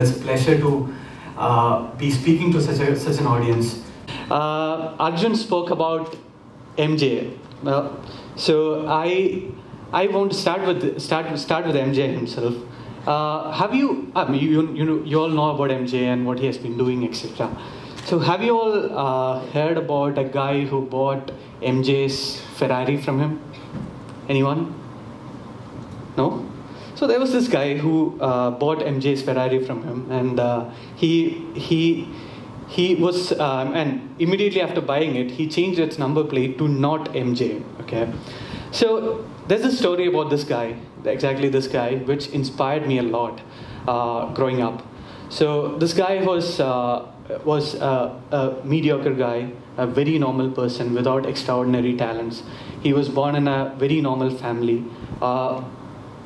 It's a pleasure to be speaking to such an audience. Arjun spoke about MJ. So I want to start with MJ himself. Have you? I mean, you all know about MJ and what he has been doing, etc. So have you all heard about a guy who bought MJ's Ferrari from him? Anyone? No? So there was this guy who bought MJ's Ferrari from him, and he was, and immediately after buying it, he changed its number plate to not MJ. Okay, so there's a story about this guy, exactly this guy, which inspired me a lot growing up. So this guy was a mediocre guy, a very normal person without extraordinary talents. He was born in a very normal family.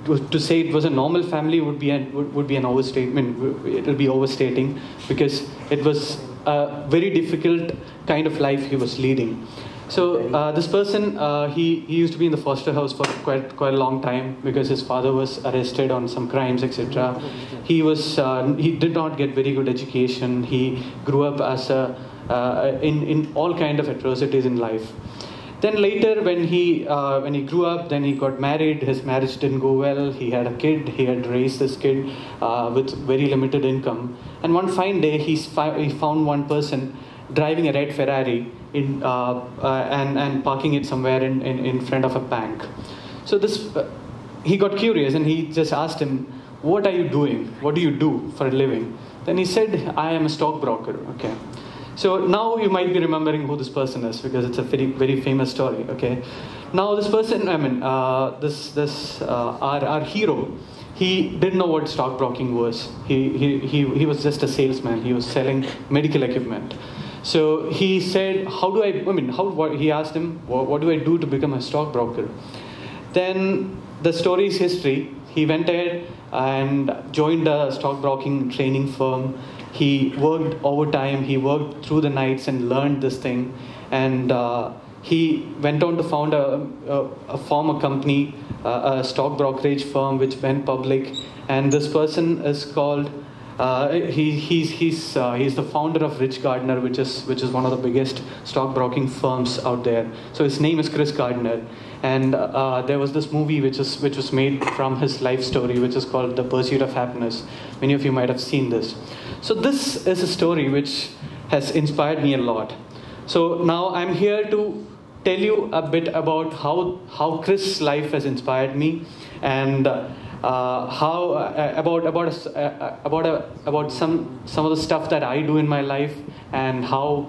To say it was a normal family would be an overstatement. It will be overstating, because it was a very difficult kind of life he was leading. So this person, he used to be in the foster house for quite a long time because his father was arrested on some crimes, etc. He did not get very good education. He grew up as in all kind of atrocities in life. Then later, when he grew up, then he got married. His marriage didn't go well. He had a kid. He had raised this kid with very limited income. And one fine day, he found one person driving a red Ferrari and parking it somewhere in front of a bank. So he got curious, and he just asked him, "What are you doing? What do you do for a living?" Then he said, "I am a stockbroker." Okay. So now you might be remembering who this person is, because it's a very, very famous story. Okay, now this person, I mean, our hero, he didn't know what stockbroking was. He was just a salesman. He was selling medical equipment. So he said, he asked him, what do I do to become a stockbroker? Then the story is history. He went ahead and joined a stockbroking training firm. He worked overtime, he worked through the nights and learned this thing. And he went on to found form a company, a stock brokerage firm, which went public. And this person is called, he's the founder of Chris Gardner, which is one of the biggest stockbroking firms out there. So his name is Chris Gardner. And there was this movie which was made from his life story, which is called The Pursuit of Happiness. Many of you might have seen this. So this is a story which has inspired me a lot. So now I'm here to tell you a bit about how Chris' life has inspired me, and how about some of the stuff that I do in my life, and how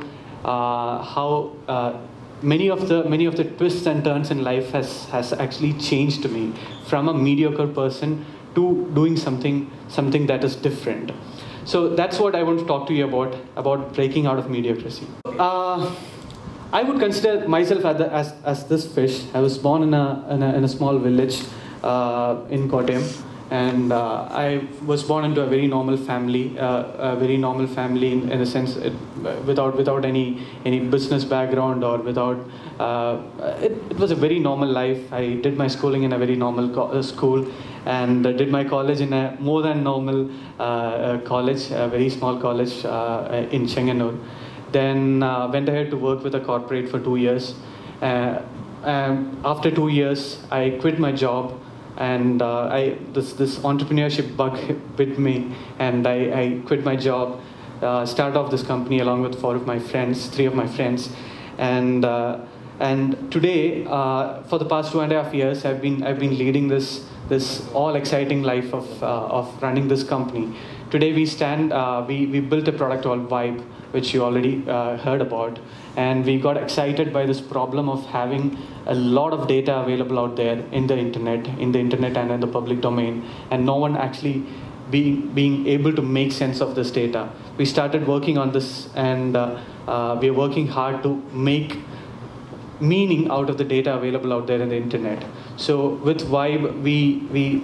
many of the twists and turns in life has actually changed me from a mediocre person to doing something that is different. So that's what I want to talk to you about breaking out of mediocrity. I would consider myself as this fish. I was born in a small village in Kottayam, and I was born into a very normal family, in a sense, without any business background, or without. It was a very normal life. I did my schooling in a very normal school, and did my college in a more than normal college, a very small college in Chenganur. Then went ahead to work with a corporate for 2 years. After 2 years, I quit my job, and this entrepreneurship bug bit me, and I quit my job, started off this company along with three of my friends, and today, for the past 2.5 years, I've been leading this all exciting life of running this company. Today we built a product called Vibe, which you already heard about, and we got excited by this problem of having a lot of data available out there in the internet and in the public domain, and no one actually being able to make sense of this data. We started working on this, and we are working hard to make meaning out of the data available out there in the internet. So with Vibe, we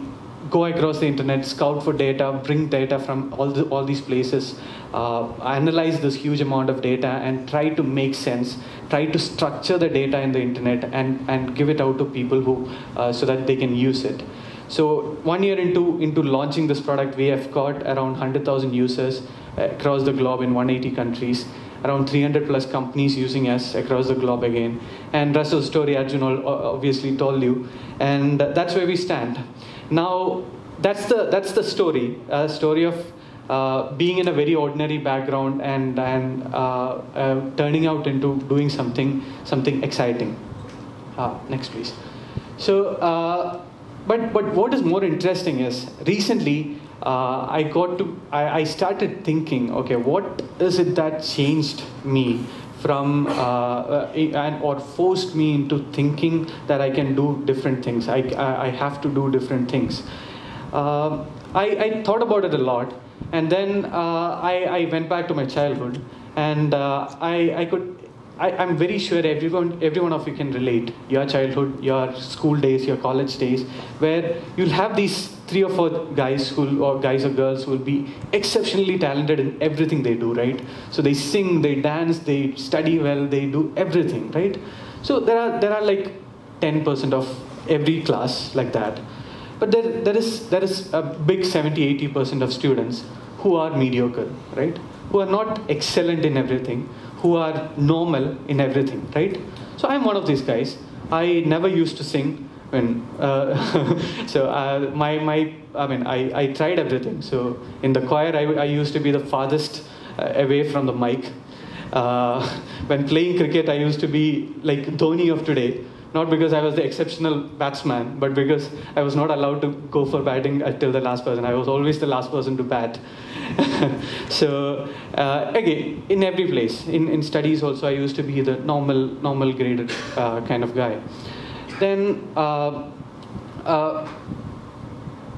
go across the internet, scout for data, bring data from all these places, analyze this huge amount of data, and try to make sense, try to structure the data in the internet, and give it out to people who so that they can use it. So 1 year into launching this product, we have got around 100,000 users across the globe in 180 countries, around 300 plus companies using us across the globe again. And rest of the story, Arjun obviously told you. And that's where we stand. Now, that's the story of being in a very ordinary background and turning out into doing something exciting. Next, please. So, but what is more interesting is recently I started thinking, okay, what is it that changed me from or forced me into thinking that I can do different things. I have to do different things. I thought about it a lot, and then I went back to my childhood, and I'm very sure every one of you can relate. Your childhood, your school days, your college days, where you'll have these 3 or 4 guys or girls who will be exceptionally talented in everything they do, right? So they sing, they dance, they study well, they do everything, right? So there are like 10% of every class like that. But there is a big 70-80% of students who are mediocre, right? Who are not excellent in everything, who are normal in everything, right? So I'm one of these guys. I never used to sing when I tried everything. So in the choir, I used to be the farthest away from the mic. When playing cricket, I used to be like Dhoni of today. Not because I was the exceptional batsman, but because I was not allowed to go for batting until the last person. I was always the last person to bat. So again, in every place, in studies also, I used to be the normal graded kind of guy. Then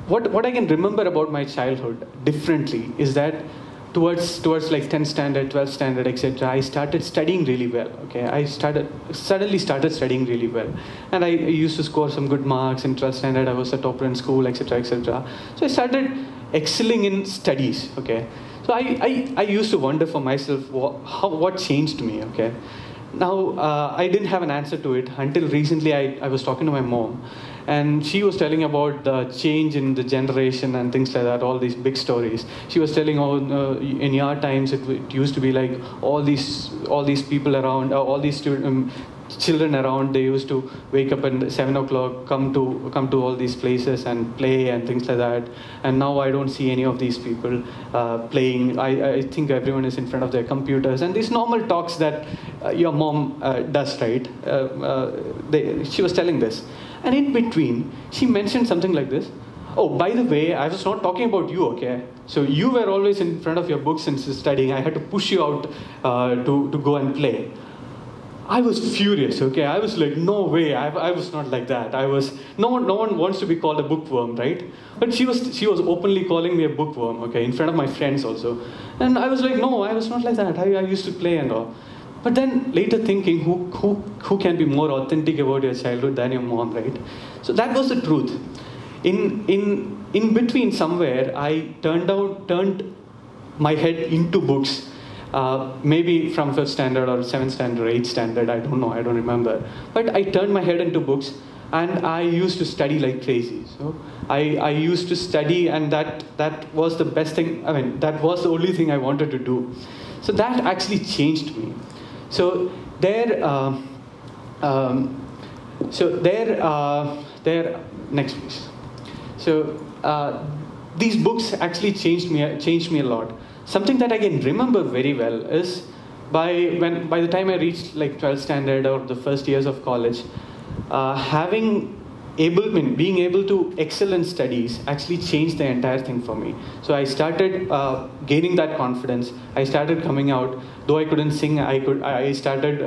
what I can remember about my childhood differently is that towards like 10th standard, 12th standard, etc., I started studying really well. Okay, I suddenly started studying really well, and I used to score some good marks in 12th standard. I was a topper in school, etc., etc. So I started excelling in studies. Okay, so I used to wonder for myself what changed me. Okay, now I didn't have an answer to it until recently. I was talking to my mom, and she was telling about the change in the generation and things like that, all these big stories. She was telling, in your times, it used to be like all these people around, all these children around, they used to wake up at 7 o'clock, come to all these places and play and things like that. And now I don't see any of these people playing. I think everyone is in front of their computers. And these normal talks that your mom does, right? She was telling this. And in between, she mentioned something like this. Oh, by the way, I was not talking about you, okay? So you were always in front of your books and studying. I had to push you out to go and play. I was furious, okay? I was like, no way, I was not like that. No one wants to be called a bookworm, right? But she was openly calling me a bookworm, okay, in front of my friends also. And I was like, no, I was not like that. I used to play and all. But then later thinking, who can be more authentic about your childhood than your mom, right? So that was the truth. In between somewhere, I turned my head into books. Maybe from 5th standard or 7th standard or 8th standard, I don't know, I don't remember. But I turned my head into books, and I used to study like crazy. So I used to study, and that was the best thing. I mean, that was the only thing I wanted to do. So that actually changed me. So next please. So these books actually changed me a lot. Something that I can remember very well is by the time I reached like 12th standard or the first years of college, being able to excel in studies actually changed the entire thing for me. So I started gaining that confidence. I started coming out. Though I couldn't sing, I started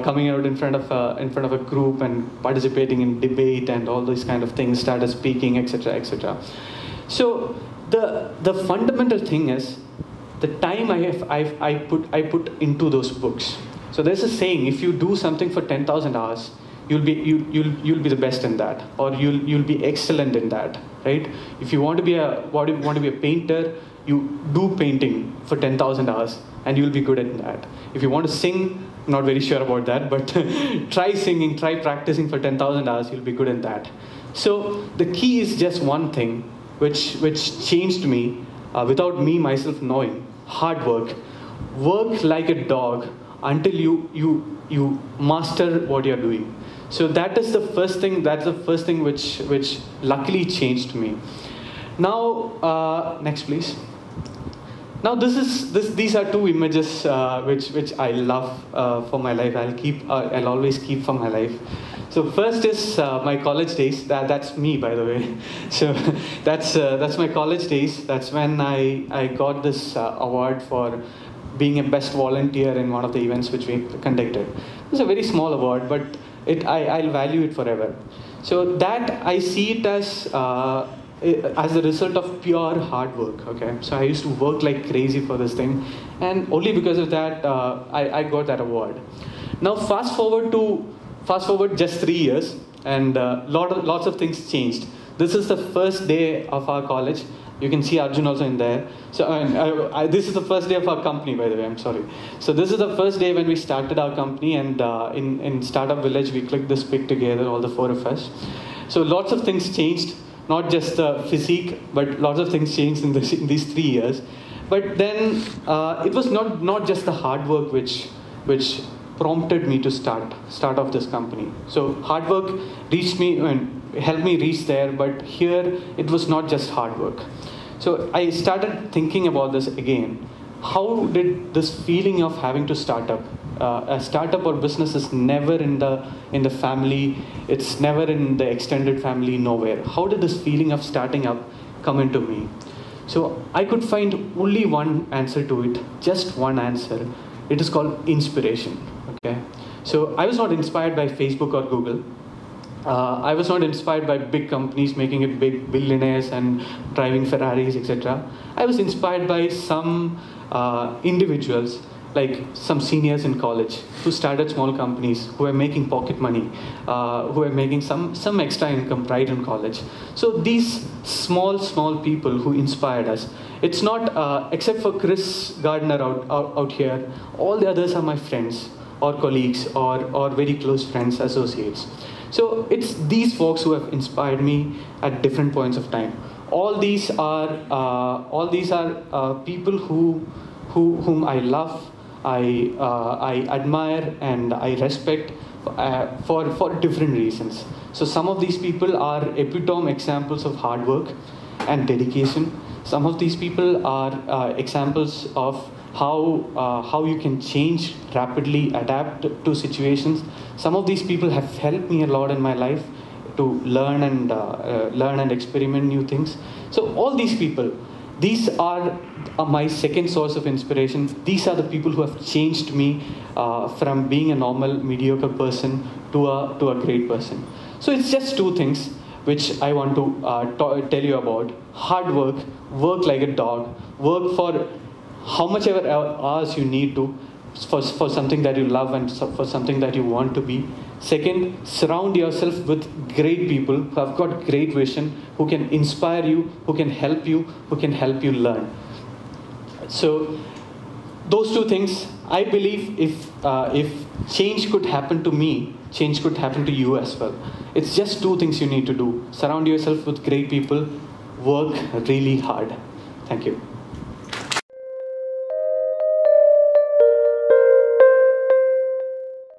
coming out in front of a group and participating in debate and all these kind of things. Started speaking, etc., etc. So the fundamental thing is the time I put into those books. So there's a saying: if you do something for 10,000 hours, you'll be the best in that, or you'll be excellent in that, right? If you want to be a painter, you do painting for 10,000 hours, and you'll be good at that. If you want to sing, not very sure about that, but try singing, try practicing for 10,000 hours, you'll be good in that. So the key is just one thing, which changed me without me myself knowing: hard work. Work like a dog until you master what you're doing. So that is the first thing. That's the first thing which luckily changed me. Now, next please. Now these are two images which I love for my life. I'll always keep for my life. So first is my college days. That's me, by the way. So that's my college days. That's when I got this award for being a best volunteer in one of the events which we conducted. It's a very small award, but I'll value it forever. So that I see it as a result of pure hard work. Okay, so I used to work like crazy for this thing, and only because of that I got that award. Now fast forward just 3 years, and lots of things changed. This is the first day of our college. You can see Arjun also in there. So this is the first day of our company, by the way. I'm sorry. So this is the first day when we started our company, and in Startup Village we clicked this pic together, all the 4 of us. So lots of things changed. Not just the physique, but lots of things changed in these 3 years. But then it was not just the hard work which prompted me to start off this company. So hard work reached me and helped me reach there, but here it was not just hard work. So I started thinking about this again. How did this feeling of having to start up? A startup or business is never in the family. It's never in the extended family, nowhere. How did this feeling of starting up come into me? So I could find only one answer to it, just one answer. It is called inspiration. Okay. So I was not inspired by Facebook or Google. I was not inspired by big companies making it big, billionaires and driving Ferraris, etc. I was inspired by some individuals, like some seniors in college who started small companies, who are making pocket money, who are making some extra income right in college. So these small people who inspired us. It's not, except for Chris Gardner out here, all the others are my friends or colleagues or very close friends, associates. So it's these folks who have inspired me at different points of time. All these are people whom I love, I admire, and I respect for different reasons. So some of these people are epitome examples of hard work and dedication. Some of these people are examples of how you can change rapidly, adapt to situations. Some of these people have helped me a lot in my life to learn and experiment new things. So all these people, these are my second source of inspiration. These are the people who have changed me from being a normal, mediocre person to a great person. So it's just two things which I want to tell you about. Hard work, work like a dog, work for how much ever hours you need to for something that you love and for something that you want to be. Second, surround yourself with great people who have got great vision, who can inspire you, who can help you learn. So those two things, I believe if change could happen to me, change could happen to you as well. It's just two things you need to do. Surround yourself with great people, work really hard. Thank you.